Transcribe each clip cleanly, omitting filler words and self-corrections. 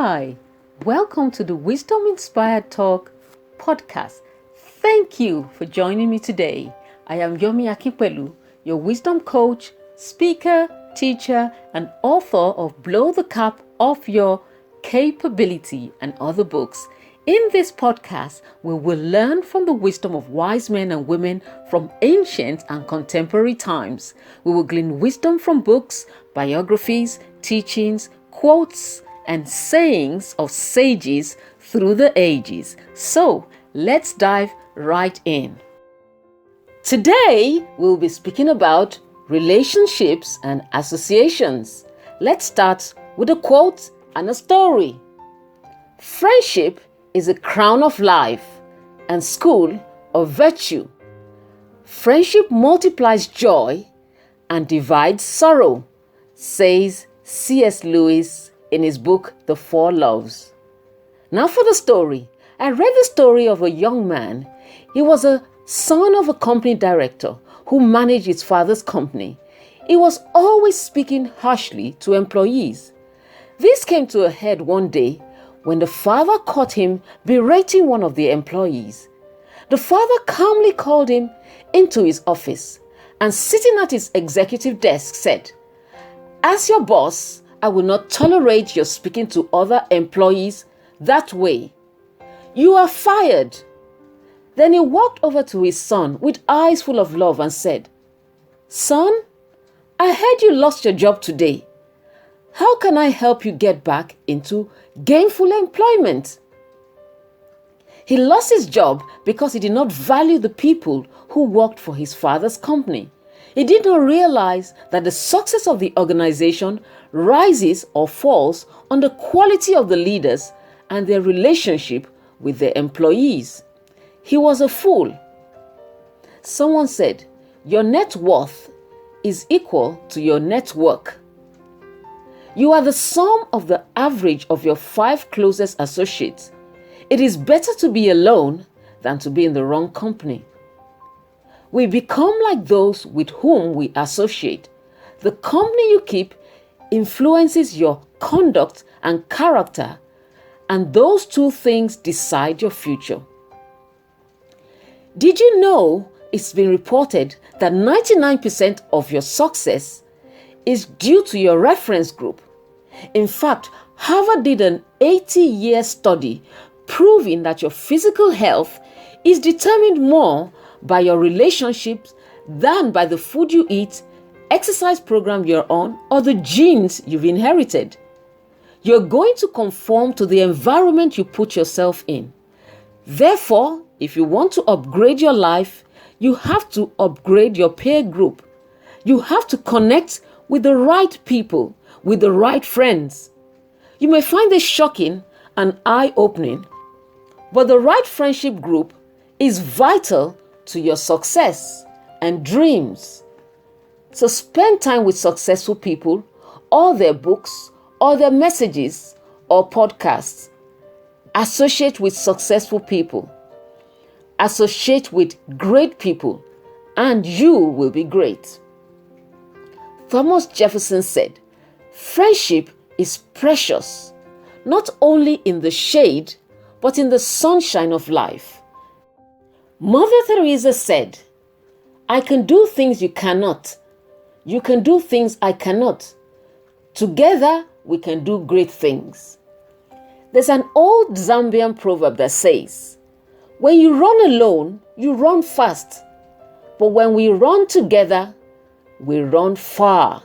Hi, welcome to the Wisdom Inspired Talk podcast. Thank you for joining me today. I am Yomi Akipelu, your wisdom coach, speaker, teacher, and author of Blow the Cap Off Your Capability and other books. In this podcast, we will learn from the wisdom of wise men and women from ancient and contemporary times. We will glean wisdom from books, biographies, teachings, quotes, and sayings of sages through the ages. So, let's dive right in. Today, we'll be speaking about relationships and associations. Let's start with a quote and a story. Friendship is a crown of life and school of virtue. Friendship multiplies joy and divides sorrow, says C.S. Lewis in his book, The Four Loves. Now for the story. I read the story of a young man. He was a son of a company director who managed his father's company. He was always speaking harshly to employees. This came to a head one day when the father caught him berating one of the employees. The father calmly called him into his office and, sitting at his executive desk, said, "As your boss, I will not tolerate your speaking to other employees that way. You are fired." Then he walked over to his son with eyes full of love and said, "Son, I heard you lost your job today. How can I help you get back into gainful employment?" He lost his job because he did not value the people who worked for his father's company. He did not realize that the success of the organization rises or falls on the quality of the leaders and their relationship with their employees. He was a fool. Someone said, "Your net worth is equal to your network." You are the sum of the average of your 5 closest associates. It is better to be alone than to be in the wrong company. We become like those with whom we associate. The company you keep influences your conduct and character, and those two things decide your future. Did you know it's been reported that 99% of your success is due to your reference group? In fact, Harvard did an 80-year study proving that your physical health is determined more by your relationships than by the food you eat, exercise program you're on, or the genes you've inherited. You're going to conform to the environment you put yourself in. Therefore, if you want to upgrade your life, you have to upgrade your peer group. You have to connect with the right people, with the right friends. You may find this shocking and eye-opening, but the right friendship group is vital to your success and dreams. So spend time with successful people, or their books, or their messages, or podcasts. Associate with successful people. Associate with great people, and you will be great. Thomas Jefferson said, "Friendship is precious, not only in the shade, but in the sunshine of life." Mother Teresa said, "I can do things you cannot. You can do things I cannot. Together, we can do great things." There's an old Zambian proverb that says, "When you run alone, you run fast. But when we run together, we run far."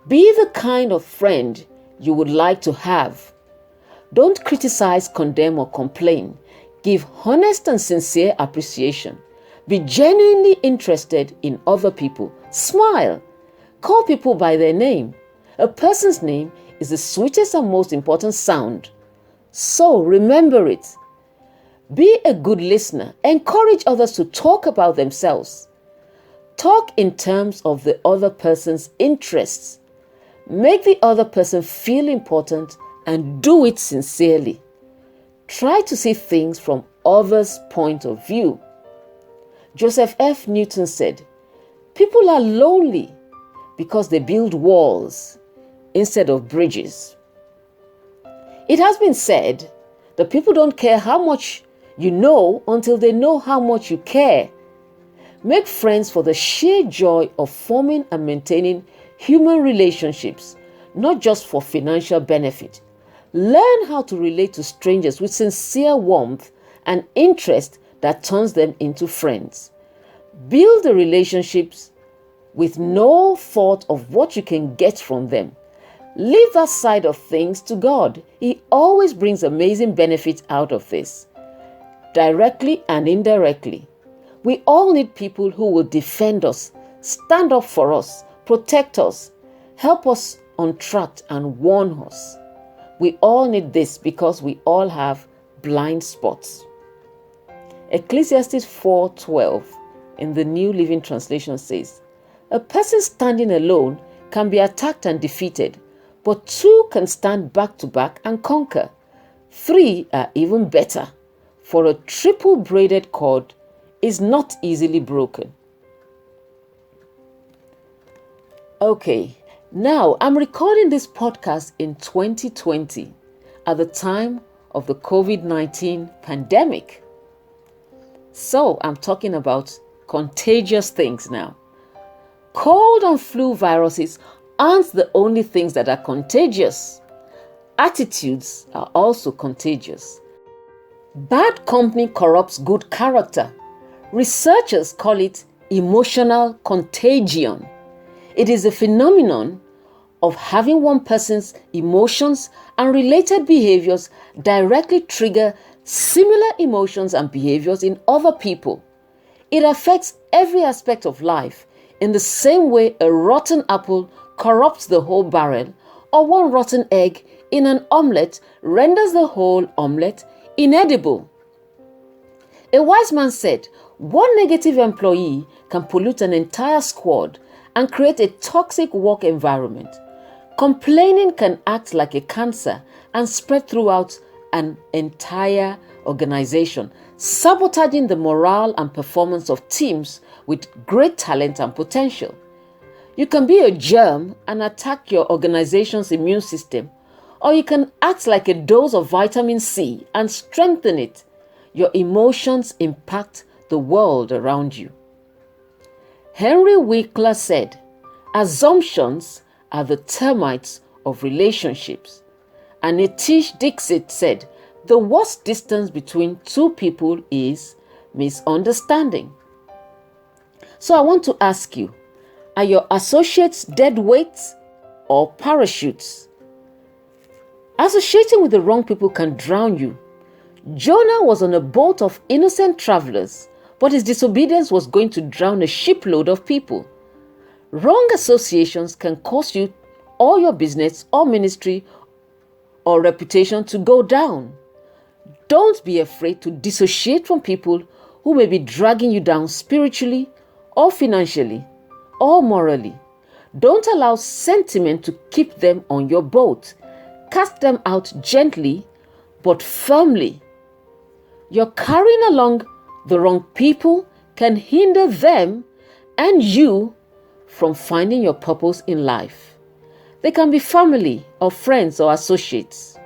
Be the kind of friend you would like to have. Don't criticize, condemn, or complain. Give honest and sincere appreciation. Be genuinely interested in other people. Smile. Call people by their name. A person's name is the sweetest and most important sound. So remember it. Be a good listener. Encourage others to talk about themselves. Talk in terms of the other person's interests. Make the other person feel important and do it sincerely. Try to see things from others' point of view. Joseph F. Newton said, "People are lonely because they build walls instead of bridges." It has been said that people don't care how much you know until they know how much you care. Make friends for the sheer joy of forming and maintaining human relationships, not just for financial benefit. Learn how to relate to strangers with sincere warmth and interest that turns them into friends. Build the relationships with no thought of what you can get from them. Leave that side of things to God. He always brings amazing benefits out of this, directly and indirectly. We all need people who will defend us, stand up for us, protect us, help us on track and warn us. We all need this because we all have blind spots. Ecclesiastes 4:12 in the New Living Translation says, "A person standing alone can be attacked and defeated, but two can stand back to back and conquer. Three are even better, for a triple braided cord is not easily broken." Okay, now I'm recording this podcast in 2020 at the time of the COVID-19 pandemic. So I'm talking about contagious things now. Cold and flu viruses aren't the only things that are contagious. Attitudes are also contagious. Bad company corrupts good character. Researchers call it emotional contagion. It is a phenomenon of having one person's emotions and related behaviors directly trigger similar emotions and behaviors in other people. It affects every aspect of life in the same way a rotten apple corrupts the whole barrel, or one rotten egg in an omelette renders the whole omelette inedible. A wise man said, one negative employee can pollute an entire squad and create a toxic work environment. Complaining can act like a cancer and spread throughout an entire organization, sabotaging the morale and performance of teams with great talent and potential. You can be a germ and attack your organization's immune system, or you can act like a dose of vitamin C and strengthen it. Your emotions impact the world around you. Henry Winkler said, "Assumptions are the termites of relationships." And Nitish Dixit said, "The worst distance between two people is misunderstanding." So I want to ask you, are your associates dead weights or parachutes? Associating with the wrong people can drown you. Jonah was on a boat of innocent travelers, but his disobedience was going to drown a shipload of people. Wrong associations can cause you or your business or ministry or reputation to go down. Don't be afraid to dissociate from people who may be dragging you down spiritually or financially or morally. Don't allow sentiment to keep them on your boat. Cast them out gently but firmly. Your carrying along the wrong people can hinder them and you from finding your purpose in life. They can be family or friends or associates.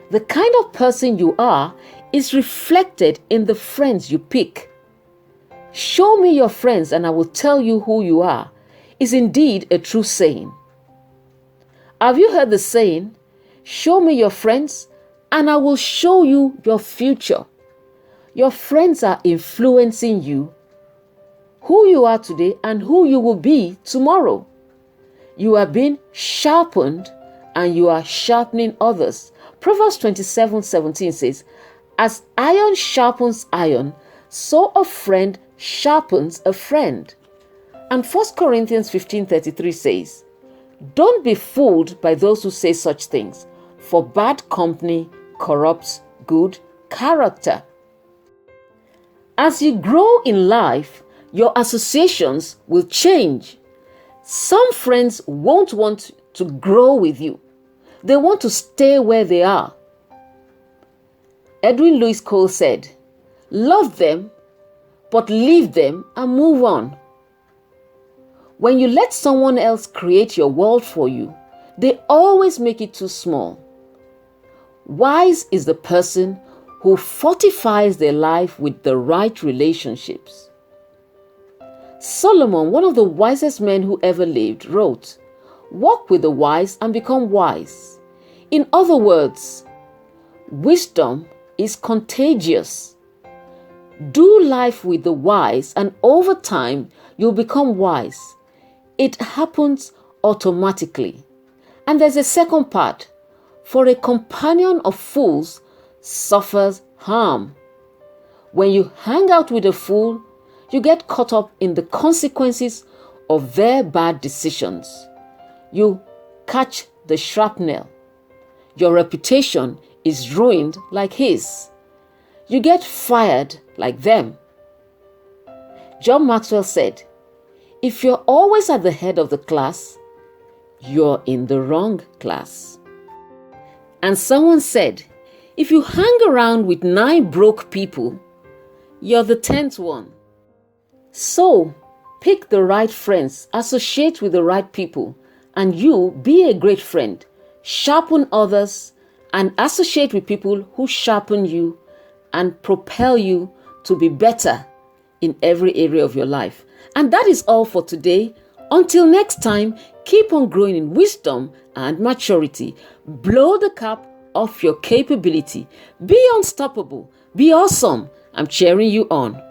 The kind of person you are is reflected in the friends you pick. "Show me your friends and I will tell you who you are" is indeed a true saying. Have you heard the saying, "Show me your friends and I will show you your future"? Your friends are influencing you, who you are today and who you will be tomorrow. You are being sharpened and you are sharpening others. Proverbs 27:17 says, "As iron sharpens iron, so a friend sharpens a friend." And 1 Corinthians 15:33 says, "Don't be fooled by those who say such things, for bad company corrupts good character." As you grow in life, your associations will change. Some friends won't want to grow with you. They want to stay where they are. Edwin Lewis Cole said, "Love them, but leave them and move on." When you let someone else create your world for you, they always make it too small. Wise is the person who fortifies their life with the right relationships. Solomon, one of the wisest men who ever lived, wrote, "Walk with the wise and become wise." In other words, wisdom is contagious. Do life with the wise, and over time, you'll become wise. It happens automatically. And there's a second part. For a companion of fools suffers harm. When you hang out with a fool, you get caught up in the consequences of their bad decisions. You catch the shrapnel. Your reputation is ruined like his. You get fired like them. John Maxwell said, "If you're always at the head of the class, you're in the wrong class." And someone said, "If you hang around with 9 broke people, you're the 10th one." So, pick the right friends, associate with the right people, and you be a great friend. Sharpen others and associate with people who sharpen you and propel you to be better in every area of your life. And that is all for today. Until next time, keep on growing in wisdom and maturity. Blow the cap off your capability. Be unstoppable. Be awesome. I'm cheering you on.